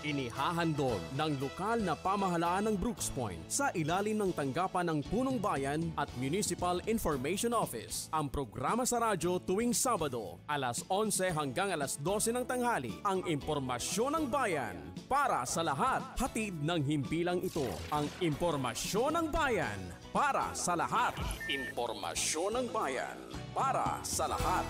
Inihahandog ng lokal na pamahalaan ng Brooks Point sa ilalim ng tanggapan ng Punong Bayan at Municipal Information Office. Ang programa sa radyo tuwing Sabado, alas 11 hanggang alas 12 ng tanghali, ang impormasyon ng bayan para sa lahat. Hatid ng himpilang ito, ang impormasyon ng bayan para sa lahat. Impormasyon ng bayan para sa lahat.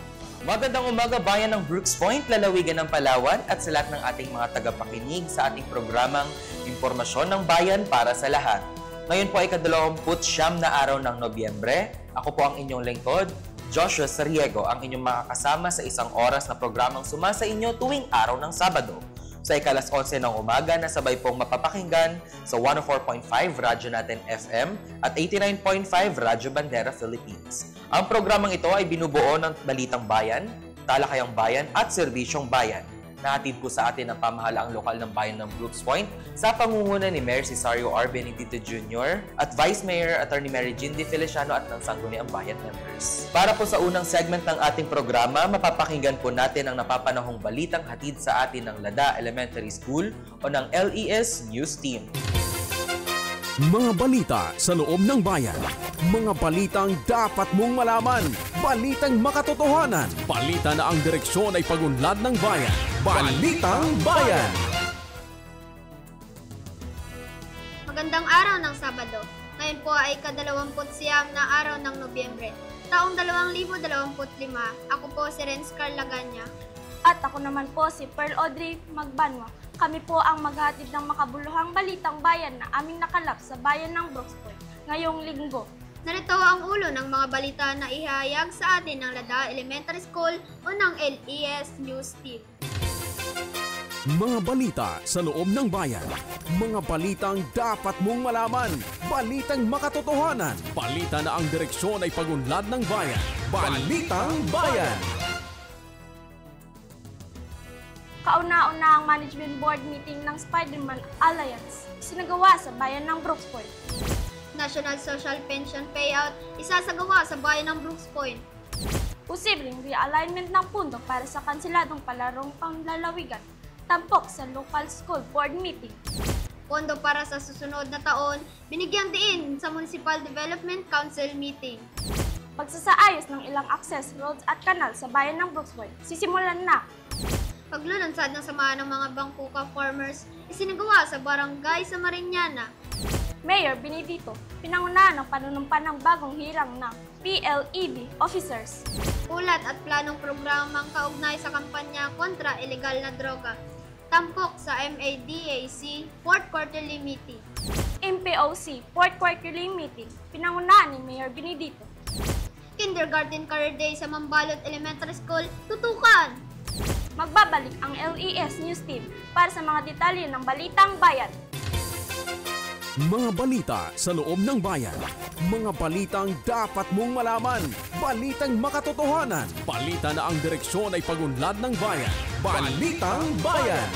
Magandang umaga bayan ng Brooks Point, lalawigan ng Palawan at sa lahat ng ating mga tagapakinig sa ating programang Impormasyon ng Bayan para sa lahat. Ngayon po ay ika-29 na araw ng Nobyembre. Ako po ang inyong lingkod, Joshua Sariego, ang inyong makakasama sa isang oras na programang sumasa inyo tuwing araw ng Sabado. Sa ikalas 11 ng umaga na sabay pong mapapakinggan sa 104.5 Radyo Natin FM at 89.5 Radyo Bandera Philippines. Ang programang ito ay binubuo ng Balitang Bayan, Talakayang Bayan at Serbisyong Bayan. Nahatid po sa atin ang pamahalaang lokal ng bayan ng Brooks Point sa pangunguna ni Mayor Cesario R. Benedito Jr. at Vice Mayor Atty. Mary Jindy Feliciano at ng Sangguniang Bayan members. Para po sa unang segment ng ating programa, mapapakinggan po natin ang napapanahong balitang hatid sa atin ng Lada Elementary School o ng LES News Team. Mga balita sa loob ng bayan. Mga balitang dapat mong malaman. Balitang makatotohanan. Balita na ang direksyon ay pagunlad ng bayan. Balitang Bayan. Magandang araw ng Sabado. Ngayon po ay ika-29 na araw ng Nobyembre, taong 2025. Ako po si Renz Carlaganya. At ako naman po si Pearl Audrey Magbanwa. Kami po ang maghahatid ng makabuluhang balitang bayan na aming nakalap sa bayan ng Brooks Point ngayong linggo. Narito ang ulo ng mga balita na ihayag sa atin ng Lada Elementary School o ng LES News Team. Mga balita sa loob ng bayan. Mga balitang dapat mong malaman. Balitang makatotohanan. Balita na ang direksyon ay pagunlad ng bayan. Balitang Bayan. Kauna-una ang Management Board meeting ng Spider-Man Alliance, sinagawa sa bayan ng Brooks Point. National Social Pension Payout, isasagawa sa bayan ng Brooks Point. Posibleng realignment ng pundo para sa kanseladong palarong panglalawigan, tampok sa local school board meeting. Pondo para sa susunod na taon, binigyan din sa Municipal Development Council meeting. Pagsasaayos ng ilang access roads at kanal sa bayan ng Brooks Point, sisimulan na. Paglulunsad ng samahan ng mga Bangkuka farmers, isinagawa sa barangay sa Mariñana. Mayor Benedito, pinangunahan ng panunumpan ng bagong hirang ng PLEB officers. Ulat at planong programang kaugnay sa kampanya kontra ilegal na droga. Tampok sa MADAC 4th Quarterly Meeting. MPOC 4th Quarterly Meeting, pinangunahan ni Mayor Benedito. Kindergarten Career Day sa Mambalot Elementary School, tutukan! Magbabalik ang LES News Team para sa mga detalye ng Balitang Bayan. Mga balita sa loob ng bayan. Mga balitang dapat mong malaman. Balitang makatotohanan. Balita na ang direksyon ay pagunlad ng bayan. Balitang Bayan.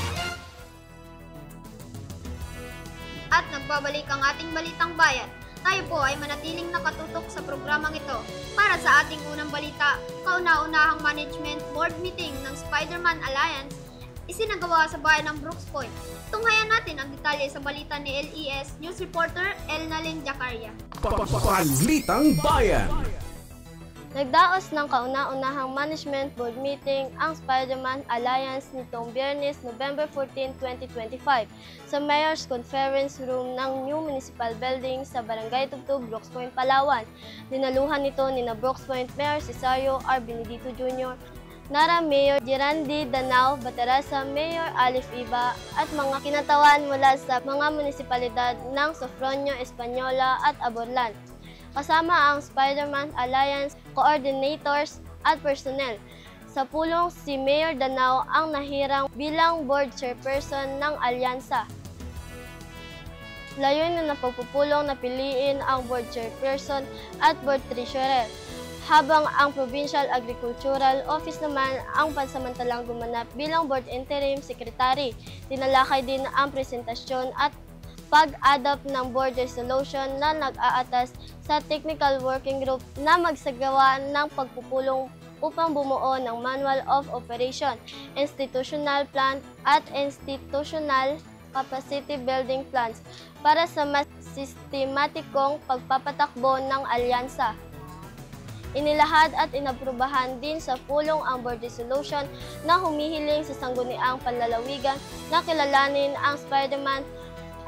At nagbabalik ang ating Balitang Bayan. Tayo po ay manatiling nakatutok sa programang ito. Para sa ating unang balita, kauna-unahang management board meeting ng Spider-Man Alliance isinagawa sa bayan ng Brooks Point. Tunghayan natin ang detalye sa balita ni LES News Reporter Elnalyn Jacaria. Balitang Bayan. Nagdaos ng kauna-unahang management board meeting ang Spider-Man Alliance nitong Biyernes, November 14, 2025 sa Mayor's Conference Room ng New Municipal Building sa Barangay Tugtog, Brooks Point, Palawan. Dinaluhan nito ni Brooks Point Mayor Cesario R. Benedito Jr., Nara Mayor Gerandi Danao Batarasa, Mayor Alif Iba at mga kinatawan mula sa mga munisipalidad ng Sofronio, Española at Aborlan. Kasama ang Spider-Man Alliance coordinators at personnel. Sa pulong, si Mayor Danao ang nahirang bilang board chairperson ng alyansa. Layunin na pagpupulong na piliin ang board chairperson at board treasurer, habang ang Provincial Agricultural Office naman ang pansamantalang gumanap bilang board interim secretary. Tinalakay din ang presentasyon at pag-adopt ng board resolution na nag-aatas sa technical working group na magsagawa ng pagpupulong upang bumuo ng Manual of Operation, Institutional Plan at Institutional Capacity Building Plans para sa mas sistematikong pagpapatakbo ng alyansa. Inilahad at inaprubahan din sa pulong ang Board Resolution na humihiling sa sangguniang panlalawigan na kilalanin ang Spider-Man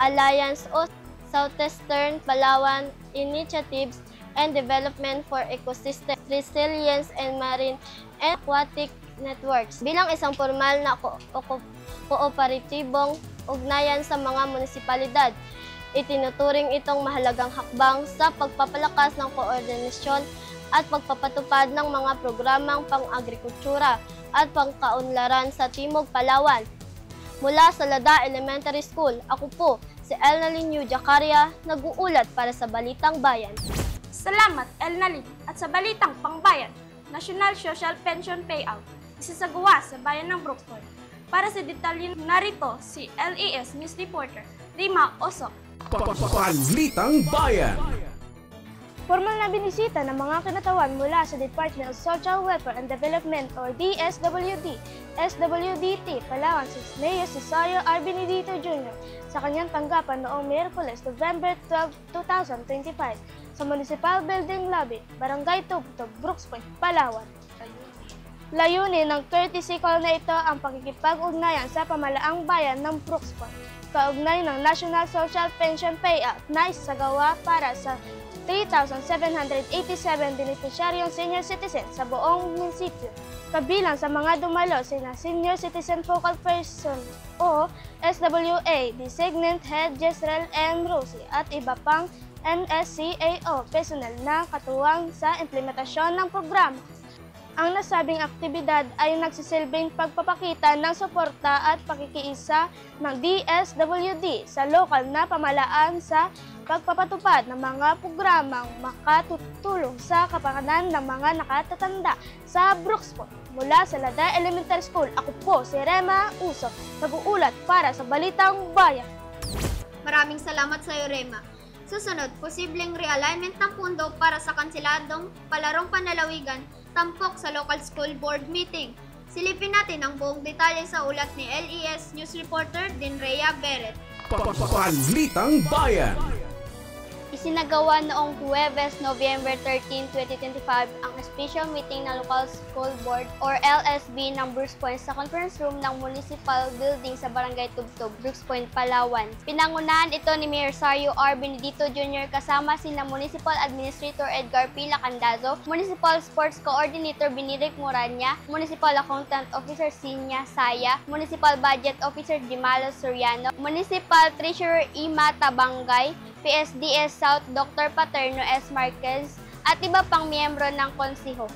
Alliance o Southeastern Palawan Initiatives and Development for Ecosystem Resilience and Marine and Aquatic Networks bilang isang formal na kooperatibong ugnayan sa mga munisipalidad. Itinuturing itong mahalagang hakbang sa pagpapalakas ng koordinasyon at pagpapatupad ng mga programang pang-agrikultura at pangkaunlaran sa Timog, Palawan. Mula sa Lada Elementary School, ako po si Elnalyn Yu Jacaria, nag-uulat para sa Balitang Bayan. Salamat, Elnalyn. At sa Balitang Pangbayan, National Social Pension Payout, isasagawa sa bayan ng Brooks Point. Para sa detalye narito si LES News Reporter Rima Osok. Balitang Bayan. Formal na binisita ng mga kinatawan mula sa Department of Social Welfare and Development or DSWD, SWDT, Palawan si Mayor Cesario R. Benedito Jr. sa kanyang tanggapan noong Miyerkules, November 12, 2025 sa Municipal Building Lobby, Barangay Tubtub, Brooks Point, Palawan. Layunin ng courtesy call na ito ang pakikipag-ugnayan sa pamalaang bayan ng Brooks Point, kaugnay ng National Social Pension Payout na isasagawa para sa 3,787 beneficiaryong senior citizen sa buong munisipyo. Kabilang sa mga dumalo sina Senior Citizen Focal Person o SWA, Designate Head Jezreel M. Rosie at iba pang NSCAO personnel na katuwang sa implementasyon ng programa. Ang nasabing aktibidad ay nagsisilbing pagpapakita ng suporta at pakikiisa ng DSWD sa lokal na pamahalaan sa pagpapatupad ng mga programang makatutulong sa kapakanan ng mga nakatatanda sa Brooks Point. Mula sa Lada Elementary School, ako po si Rema Usok, nag-uulat para sa Balitang Bayan. Maraming salamat sa iyo, Rema. Susunod, posibleng realignment ng pundo para sa kanseladong palarong panlalawigan tampok sa local school board meeting. Silipin natin ang buong detalye sa ulat ni LES News Reporter Dinrea Beret. Balitang Bayan. Isinagawa noong Huwebes, November 13, 2025 ang special meeting ng Local School Board or LSB ng Brooks Point sa conference room ng Municipal Building sa Barangay Tubtub, Brooks Point, Palawan. Pinangunahan ito ni Mayor Cesario R. Benedito Jr. kasama sina Municipal Administrator Edgar P. Lacandazo, Municipal Sports Coordinator Benedict Moranya, Municipal Accountant Officer Sinya Saya, Municipal Budget Officer Jimalo Soriano, Municipal Treasurer Ima Tabangay, PSDS South Dr. Paterno S. Marquez at iba pang miyembro ng konsiho.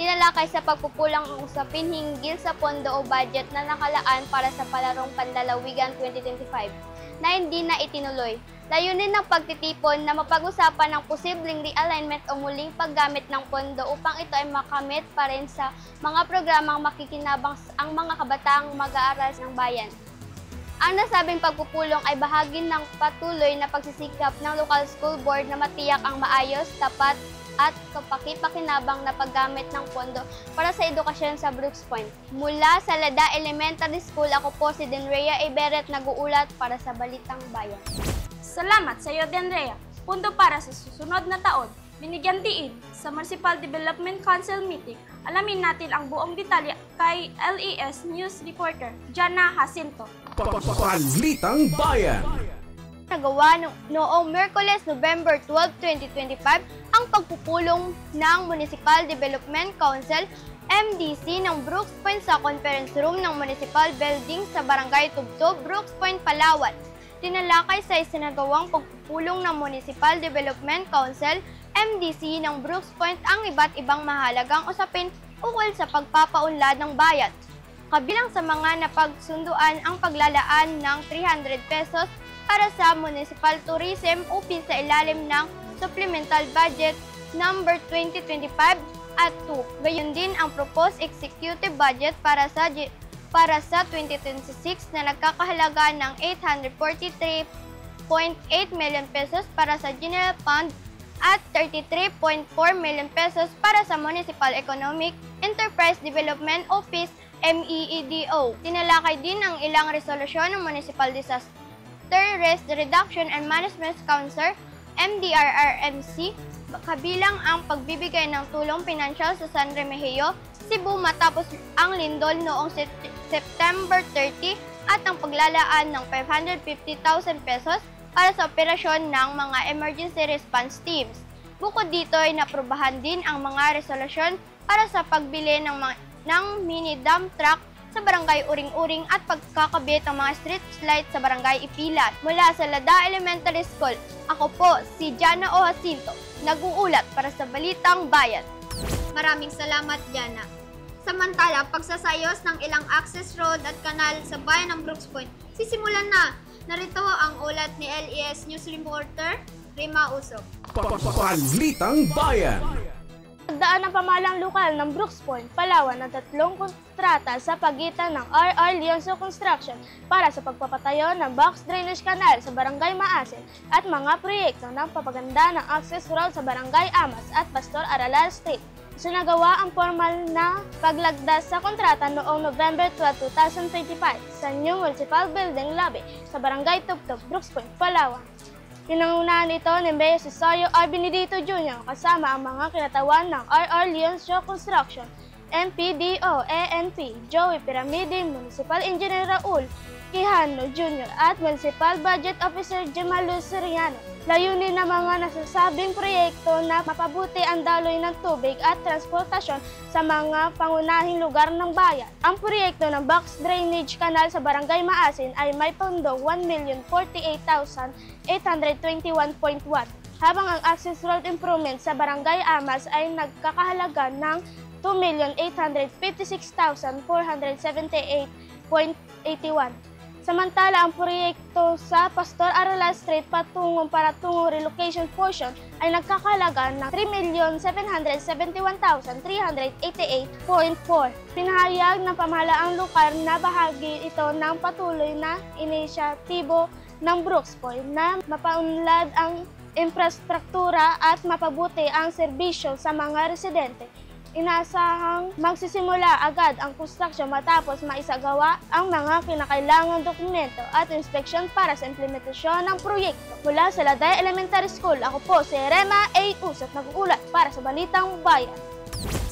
Tinalakay sa pagpupulang ang usapin hinggil sa pondo o budget na nakalaan para sa Palarong Panlalawigan 2025 na hindi na itinuloy. Layunin ng pagtitipon na mapag-usapan ng posibleng realignment o muling paggamit ng pondo upang ito ay makamit pa rin sa mga programang makikinabang ang mga kabataang mag-aaral ng bayan. Ang nasabing pagpupulong ay bahagi ng patuloy na pagsisikap ng local school board na matiyak ang maayos, tapat at kapaki-pakinabang na paggamit ng pondo para sa edukasyon sa Brooks Point. Mula sa Lada Elementary School, ako po si Dinrea Iberet, nag-uulat para sa Balitang Bayan. Salamat sa iyo, Dinrea. Pondo para sa susunod na taon, binigyan diin sa Municipal Development Council meeting. Alamin natin ang buong detalye kay LES News Reporter Jana Jacinto. Balitang Bayan. Nagawa noong Miyerkules, November 12, 2025 ang pagpupulong ng Municipal Development Council MDC ng Brooks Point sa conference room ng Municipal Building sa Barangay Tubtub, Brooks Point, Palawan. Tinalakay sa isinagawang pagpupulong ng Municipal Development Council MDC ng Brooks Point ang iba't ibang mahalagang usapin ukol sa pagpapaunlad ng bayan. Kabilang sa mga napagsunduan ang paglalaan ng 300 pesos para sa Municipal Tourism upin sa ilalim ng Supplemental Budget number 2025 at 2. Gayon din ang proposed executive budget para sa 2026 na nagkakahalaga ng 843.8 million pesos para sa General Fund at 33.4 million pesos para sa Municipal Economic Enterprise Development Office, MEEDO. Tinalakay din ang ilang resolusyon ng Municipal Disaster Risk Reduction and Management Council, MDRRMC, kabilang ang pagbibigay ng tulong pinansyal sa San Remigio, Cebu matapos ang lindol noong September 30 at ang paglalaan ng 550,000 pesos para sa operasyon ng mga emergency response teams. Bukod dito ay naprubahan din ang mga resolusyon para sa pagbili ng mini dump truck sa Barangay Uring-Uring at pagkakabit ng mga street lights sa Barangay Ipilat. Mula sa Lada Elementary School, ako po si Jana O. Jacinto, nag-uulat para sa Balitang Bayan. Maraming salamat, Jana. Samantala, pagsasayos ng ilang access road at kanal sa bayan ng Brooks Point, sisimulan na. Narito ang ulat ni LES News reporter Rima Usok. Balitang Bayan. Nagdaan ang pamahalang lokal ng Brooks Point, Palawan ng 3 kontrata sa pagitan ng RR Leonzo Construction para sa pagpapatayo ng box drainage canal sa Barangay Maasin at mga proyekto ng papaganda ng access road sa Barangay Amas at Pastor Aralal Street. Sinagawa ang formal na paglagdas sa kontrata noong November 12, 2025 sa New Municipal Building Lobby sa Barangay Tubtub, Brooks Point, Palawan. Pinangunahan ito ni Mayor Cesario R. Benedito Jr. kasama ang mga kinatawan ng RR Leonzo Construction, MPDO, ANP, Joey Piramide, Municipal Engineer Raul Quijano Jr. at Municipal Budget Officer Gemalo Soriano. Layunin ng mga nasasabing proyekto na mapabuti ang daloy ng tubig at transportasyon sa mga pangunahing lugar ng bayan. Ang proyekto ng box drainage canal sa Barangay Maasin ay may pondo 1,048,821.1, habang ang access road improvement sa Barangay Amas ay nagkakahalaga ng 2,856,478.81. Samantala, ang proyekto sa Pastor Aralal Street patungong relocation portion ay nagkakalaga ng 3,771,388.4. Pinahayag ng pamahalaang lokal na bahagi ito ng patuloy na inisyatibo ng Brooks Point na mapaunlad ang infrastruktura at mapabuti ang serbisyo sa mga residente. Inaasahang magsisimula agad ang construction matapos maisagawa ang mga kinakailangang dokumento at inspeksyon para sa implementasyon ng proyekto. Mula sa Laday Elementary School, ako po si Rema A. Usat, nag-uulat para sa Balitang Bayan.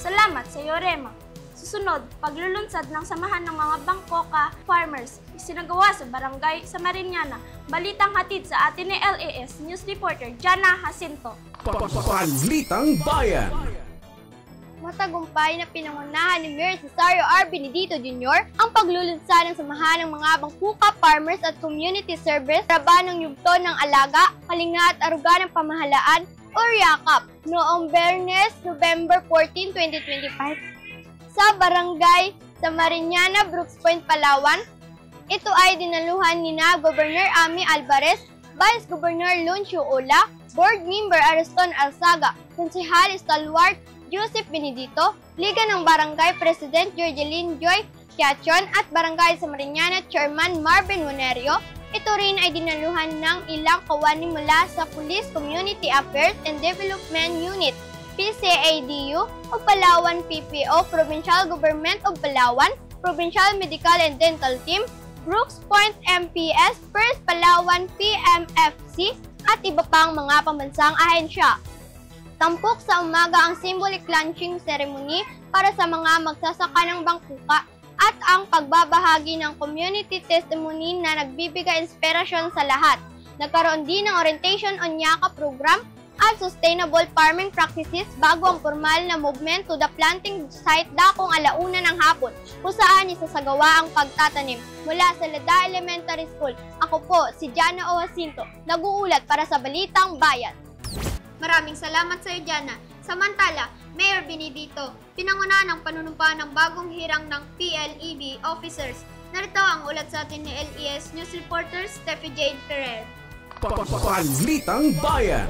Salamat sa iyo, Rema. Susunod, paglulunsad ng samahan ng mga Bangkoka Farmers, isinagawa sa Barangay Samariñana. Balitang hatid sa atin ni LES News reporter Jana Jacinto. Balitang Bayan. Matagumpay na pinangunahan ni Mayor Cesario R. Benedito Jr. ang paglulunsad ng samahan ng mga Bangkuka Farmers at Community Service para ng yugto ng alaga, kalinga at aruga ng pamahalaan o RIACAP noong Biyernes, November 14, 2025 sa Barangay Samariñana, Brooks Point, Palawan. Ito ay dinaluhan ni na Governor Ami Alvarez, Vice Governor Luncio Ola, Board Member Ariston Alzaga, Konsehal Stalwart Joseph Benedito, Liga ng Barangay President Georgeline Joy Quiachon at Barangay Samariñana Chairman Marvin Monerio. Ito rin ay dinaluhan ng ilang kawani mula sa Police Community Affairs and Development Unit, PCADU o Palawan PPO, Provincial Government of Palawan, Provincial Medical and Dental Team, Brooks Point MPS, First Palawan PMFC at iba pang mga pambansang ahensya. Tampok sa umaga ang symbolic launching ceremony para sa mga magsasaka ng bangkuka at ang pagbabahagi ng community testimony na nagbibigay inspirasyon sa lahat. Nagkaroon din ng orientation on YAKA program at sustainable farming practices bago ang formal na movement to the planting site dakong 1:00 ng hapon kung saan isasagawa ang pagtatanim. Mula sa Lada Elementary School, ako po si Jana O. Jacinto, nag-uulat para sa Balitang Bayan. Maraming salamat sa iyo, Jana. Samantala, Mayor Benedito, pinangunahan ng panunumpa ng bagong hirang ng PLEB officers. Narito ang ulat sa atin ni LES News reporter Steffi Jade Ferrer. Balitang Bayan.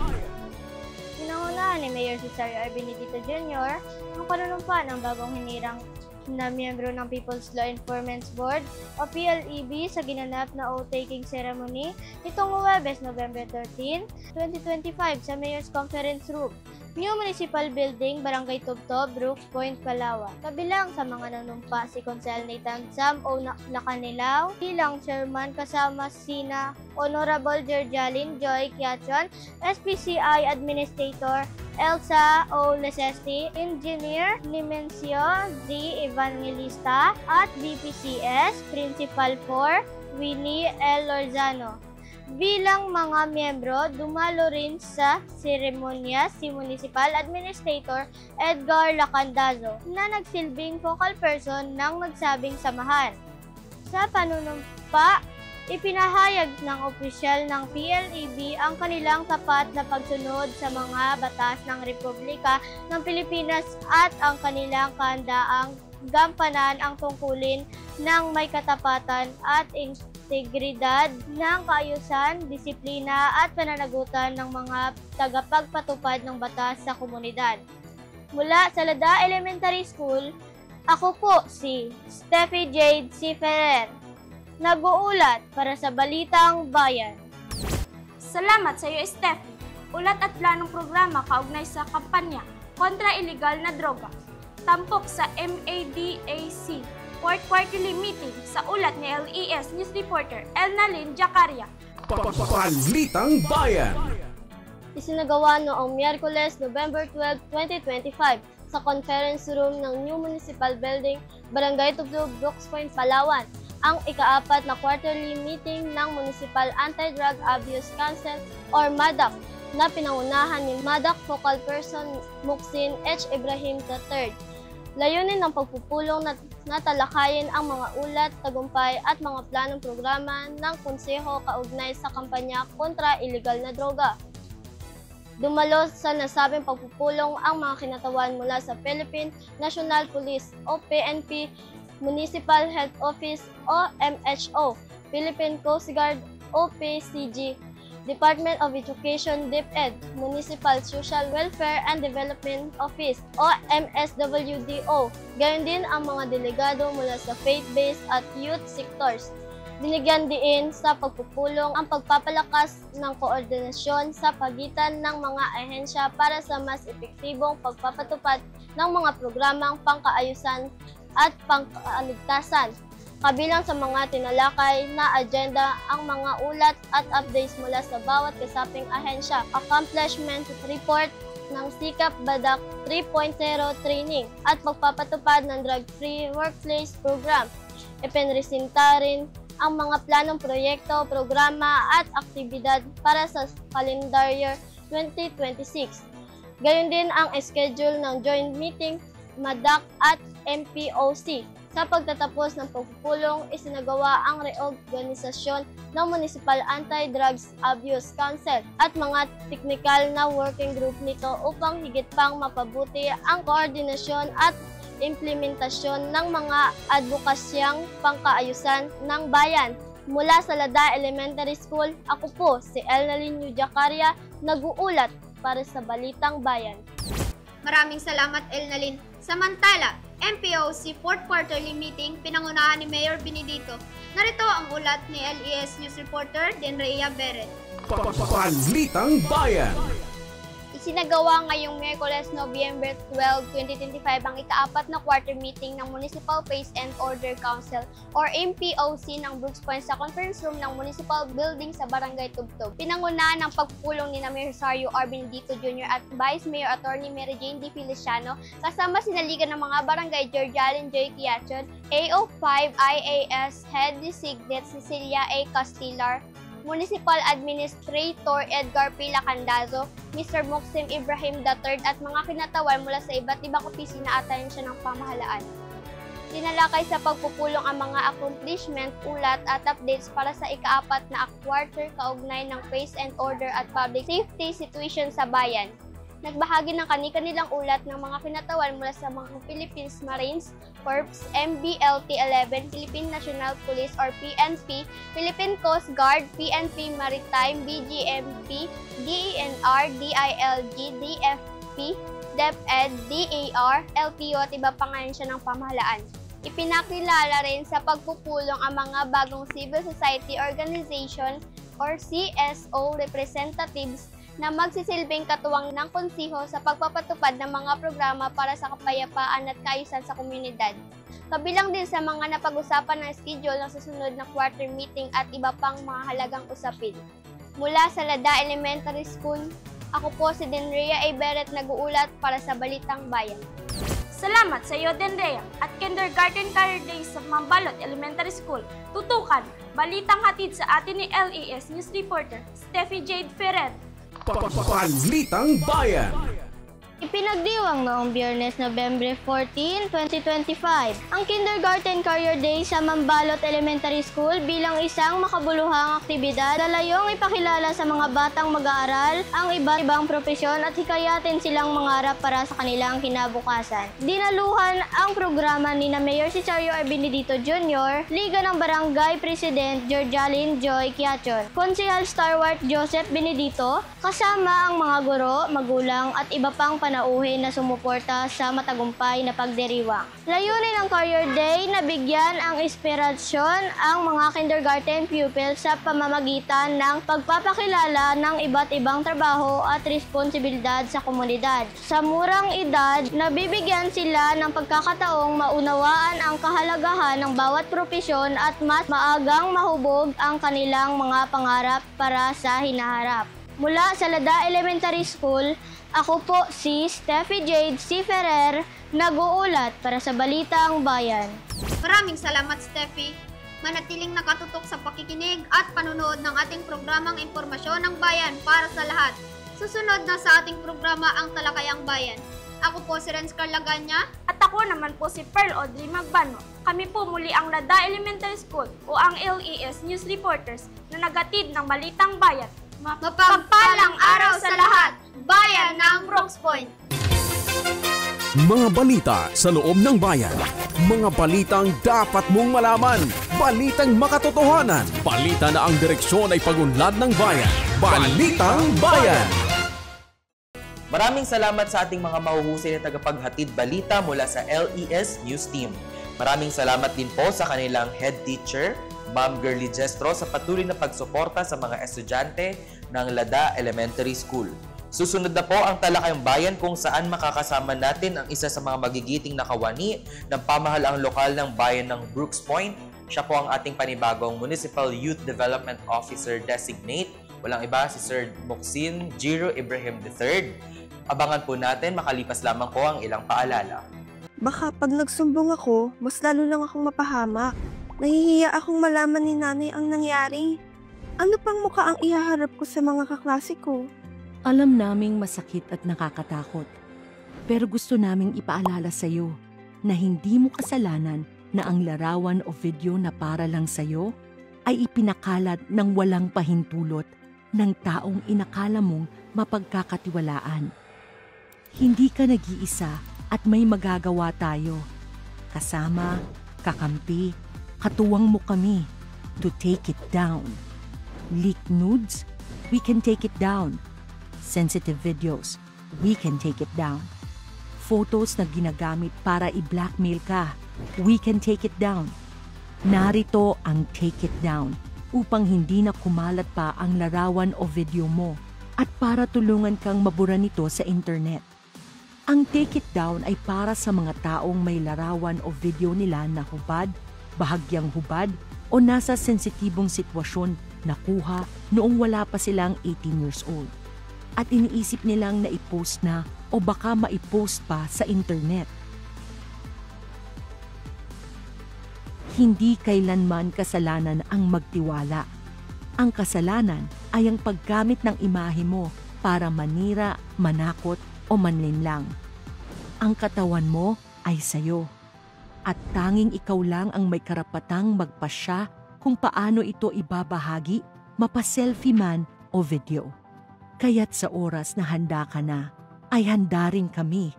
Pinangunahan ni Mayor Cesario R. Benedito Jr. ang panunumpa ng bagong hinirang na miyembro ng People's Law Enforcement Board o PLEB sa ginanap na oath-taking ceremony nitong Huwebes, November 13, 2025 sa Mayor's Conference Room. New Municipal Building, Barangay Tubtob, Brooks Point, Palawan. Kabilang sa mga nanumpa si Consel Nathan Sam O. Lacanilaw bilang chairman kasama sina Honorable Jerjalyn Joy Kiachon, SPCI Administrator Elsa O. Lesesti, Engineer Limencio Z. Evangelista at BPCS Principal 4 Winnie L. Lorzano. Bilang mga miyembro, dumalo rin sa seremonya si Municipal Administrator Edgar Lacandazo na nagsilbing focal person ng nagsabing samahan. Sa panunumpa, ipinahayag ng opisyal ng PLEB ang kanilang tapat na pagsunod sa mga batas ng Republika ng Pilipinas at ang kanilang kahandaang gampanan ang tungkulin ng may katapatan at integridad ng kaayusan, disiplina at pananagutan ng mga tagapagpatupad ng batas sa komunidad. Mula sa Lada Elementary School, ako po si Steffi Jade C. Ferrer, nag-uulat para sa Balitang Bayan. Salamat sa iyo, Steffi. Ulat at planong programa kaugnay sa kampanya kontra illegal na droga. Tampok sa MADAC 4th Quarterly Meeting sa ulat ni LES News Reporter Elnalyn Jacaria. Balitang Bayan. Isinagawa noong Miyerkules, November 12, 2025 sa conference room ng New Municipal Building, Barangay Tubtob, Brooks Point, Palawan, ang ika-4 na quarterly meeting ng Municipal Anti-Drug Abuse Council or MADAC na pinangunahan ni MADAC Focal Person Muhsin H. Ibrahim III. Layunin ng pagpupulong na talakayin ang mga ulat, tagumpay at mga planong programa ng konseho kaugnay sa kampanya kontra illegal na droga. Dumalo sa nasabing pagpupulong ang mga kinatawan mula sa Philippine National Police o PNP, Municipal Health Office o MHO, Philippine Coast Guard o PCG, Department of Education DepEd, Municipal Social Welfare and Development Office o MSWDO. Gayon din ang mga delegado mula sa faith-based at youth sectors. Binigyan din sa pagpupulong ang pagpapalakas ng koordinasyon sa pagitan ng mga ahensya para sa mas epektibong pagpapatupad ng mga programang pangkaayusan at pangkaligtasan. Kabilang sa mga tinalakay na agenda ang mga ulat at updates mula sa bawat kasaping ahensya, accomplishment report ng SICAP BADAC 3.0 training at pagpapatupad ng drug-free workplace program. Ipinresinta rin ang mga planong proyekto, programa at aktibidad para sa calendar year 2026. Gayon din ang schedule ng joint meeting MADAC at MPOC. Sa pagtatapos ng pagpupulong, isinagawa ang reorganisasyon ng Municipal Anti-Drugs Abuse Council at mga teknikal na working group nito upang higit pang mapabuti ang koordinasyon at implementasyon ng mga advokasyang pangkaayusan ng bayan. Mula sa Lada Elementary School, ako po si Elnalyn Jacaria, nag-uulat para sa Balitang Bayan. Maraming salamat, Elnalyn. Samantala, MPOC 4th Quarterly Meeting pinangunahan ni Mayor Benedito. Narito ang ulat ni LES News Reporter Denrea Beret. Balitang Bayan. Isinagawa ngayong Miyerkules, November 12, 2025 ang ika-4 na quarter meeting ng Municipal Peace and Order Council or MPOC ng Brooks Point sa conference room ng Municipal Building sa Barangay Tubtob. Pinangunahan ng pagpupulong ni Mayor Rosario R. Benedito Jr. at Vice Mayor Attorney Mary Jane D. Feliciano kasama sinaligan ng mga barangay Jerjalyn Joy Kiachon, AO5 IAS Head Designate Cecilia A. Castillar, Municipal Administrator Edgar P. Lacandazo, Mr. Muhsin Ibrahim III at mga kinatawan mula sa iba't ibang opisina at ahensya ng pamahalaan. Tinalakay sa pagpupulong ang mga accomplishment, ulat at updates para sa ika-4 na quarter kaugnay ng peace and order at public safety situation sa bayan. Nagbahagi ng kani-kanilang ulat ng mga kinatawan mula sa mga Philippines Marines Corps, MBLT-11, Philippine National Police or PNP, Philippine Coast Guard, PNP Maritime, BGMP, DENR, DILG, DFP, DepEd, DAR, LTO at iba pang ahensya ng pamahalaan. Ipinakilala rin sa pagpupulong ang mga bagong civil society organization or CSO representatives na magsisilbing katuwang ng konsiho sa pagpapatupad ng mga programa para sa kapayapaan at kaayusan sa komunidad. Kabilang din sa mga napag-usapan ng schedule ng susunod na quarter meeting at iba pang mga halagang usapin. Mula sa Lada Elementary School, ako po si Denrea A. Beret nag-uulat para sa Balitang Bayan. Salamat sa iyo, Denrea, at Kindergarten Career Day sa Mambalot Elementary School. Tutukan, balitang hatid sa atin ni LES News Reporter, Steffi Jade Ferrer. Balitang Bayan. Ipinagdiwang noong Biyernes, Nobyembre 14, 2025, ang Kindergarten Career Day sa Mambalot Elementary School bilang isang makabuluhang aktibidad na layong ipakilala sa mga batang mag-aaral ang iba't ibang propesyon at hikayatin silang mangarap para sa kanilang kinabukasan. Dinaluhan ang programa ni Mayor Cesario R. Benedito Jr., Liga ng Barangay President Georgialyn Joy Quiachon, Konsehal Starwart Joseph Benedito, kasama ang mga guro, magulang at iba pang panauhin na sumuporta sa matagumpay na pagdiriwang. Layunin ng Career Day na bigyan ang inspirasyon ang mga kindergarten pupils sa pamamagitan ng pagpapakilala ng iba't ibang trabaho at responsibilidad sa komunidad. Sa murang edad, nabibigyan sila ng pagkakataong maunawaan ang kahalagahan ng bawat propesyon at mas maagang mahubog ang kanilang mga pangarap para sa hinaharap. Mula sa Lada Elementary School, ako po si Steffi Jade C. Ferrer, nag-uulat para sa Balitang Bayan. Maraming salamat, Steffi. Manatiling nakatutok sa pakikinig at panunood ng ating programang Impormasyon ng Bayan para sa lahat. Susunod na sa ating programa ang Talakayang Bayan. Ako po si Renz Carlaganya. At ako naman po si Pearl Audrey Magbano. Kami po muli ang Lada Elementary School o ang LES News Reporters na nagatid ng Balitang Bayan. Mapagpalang araw sa lahat, bayan ng Brooks Point! Mga balita sa loob ng bayan. Mga balitang dapat mong malaman. Balitang makatotohanan. Balita na ang direksyon ay pagunlad ng bayan. Balitang Bayan! Maraming salamat sa ating mga mahuhusay na tagapaghatid balita mula sa LES News Team. Maraming salamat din po sa kanilang head teacher, Ma'am Girlie Jestro, sa patuloy na pagsuporta sa mga estudyante ng Lada Elementary School. Susunod na po ang Talakayang Bayan kung saan makakasama natin ang isa sa mga magigiting na kawani ng pamahalaang lokal ng bayan ng Brooks Point. Siya po ang ating panibagong Municipal Youth Development Officer Designate. Walang iba si Sir Muxin Jiro Ibrahim III. Abangan po natin makalipas lamang po ang ilang paalala. Baka pag nagsumbong ako, mas lalo lang akong mapahamak. Nahihiya akong malaman ni nanay ang nangyari. Ano pang mukha ang ihaharap ko sa mga kaklase ko? Alam naming masakit at nakakatakot. Pero gusto naming ipaalala sa iyo na hindi mo kasalanan na ang larawan o video na para lang sa iyo ay ipinakalat ng walang pahintulot ng taong inakala mong mapagkakatiwalaan. Hindi ka nag-iisa at may magagawa tayo. Kasama, kakampi, katuwang mo kami to take it down. Leak nudes, we can take it down. Sensitive videos, we can take it down. Photos na ginagamit para i-blackmail ka, we can take it down. Narito ang take it down upang hindi na kumalat pa ang larawan o video mo at para tulungan kang mabura nito sa internet. Ang take it down ay para sa mga taong may larawan o video nila na hubad, bahagyang hubad o nasa sensitibong sitwasyon na kuha noong wala pa silang 18 years old. At iniisip nilang na-post na o baka ma-post pa sa internet. Hindi kailanman kasalanan ang magtiwala. Ang kasalanan ay ang paggamit ng imahe mo para manira, manakot o manlinlang. Ang katawan mo ay sayo. At tanging ikaw lang ang may karapatang magpasya kung paano ito ibabahagi, mapa-selfie man o video. Kaya't sa oras na handa ka na, ay handa rin kami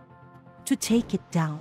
to take it down.